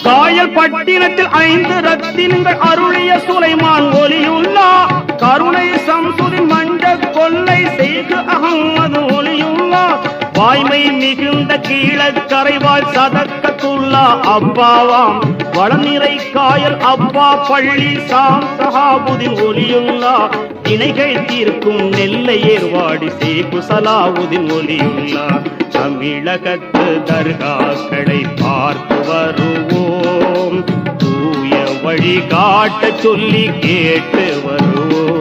காயல் பட்டினத்தில் 5 ரத்தினங்கள் அருளிய சுலைமான் ஒலியுள்ளா, கருணை சம்சுதின் மஞ்ச கொல்லை செய்து அகமது ஒலியுள்ளா, வாய்மை மிகுந்த கீழக்கரைவாழ் சதக்கத்துள்ளா அப்பாவாம், வளநிறை காயல் அப்பா பள்ளி சாம் சஹாபுதின் ஒலியுள்ளா, இணைகள் தீர்க்கும் நெல்லை ஏர்வாடி சேகு சலாவுதின் ஒலியுள்ளா. தமிழகத்து தர்காக்களை பார்த்து வருவோம், தூய வழி காட்ட சொல்லி கேட்டு வருவோம்.